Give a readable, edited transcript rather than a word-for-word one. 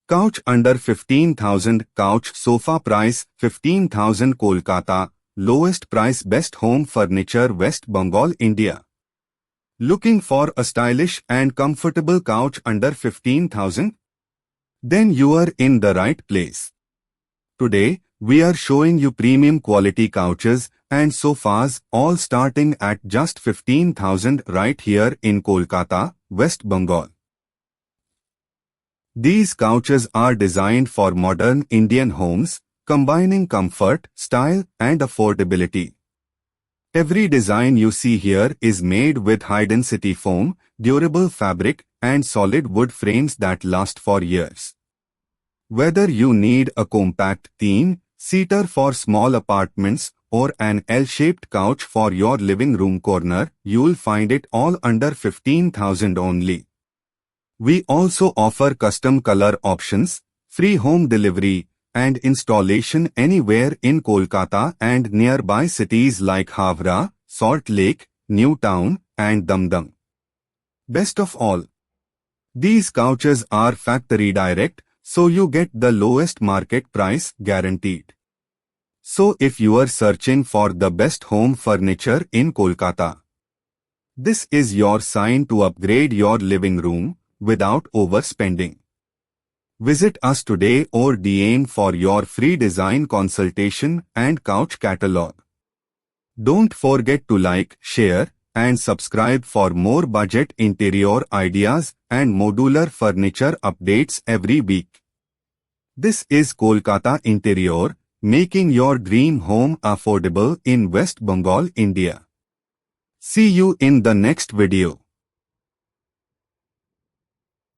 Couch under 15,000. Couch sofa price 15,000. Kolkata. Lowest price best home furniture West Bengal, India. Looking for a stylish and comfortable couch under 15,000? Then you are in the right place. Today, we are showing you premium quality couches and sofas all starting at just 15,000 right here in Kolkata, West Bengal. These couches are designed for modern Indian homes, combining comfort, style, and affordability. Every design you see here is made with high-density foam, durable fabric, and solid wood frames that last for years. Whether you need a compact teen-seater for small apartments or an L-shaped couch for your living room corner, you'll find it all under 15,000 only. We also offer custom color options, free home delivery, and installation anywhere in Kolkata and nearby cities like Howrah, Salt Lake, New Town, and Dum. Best of all, these couches are factory direct, so you get the lowest market price guaranteed. So if you are searching for the best home furniture in Kolkata, this is your sign to upgrade your living room without overspending. Visit us today or DM for your free design consultation and couch catalog. Don't forget to like, share, and subscribe for more budget interior ideas and modular furniture updates every week. This is Kolkata Interior, making your dream home affordable in West Bengal, India. See you in the next video.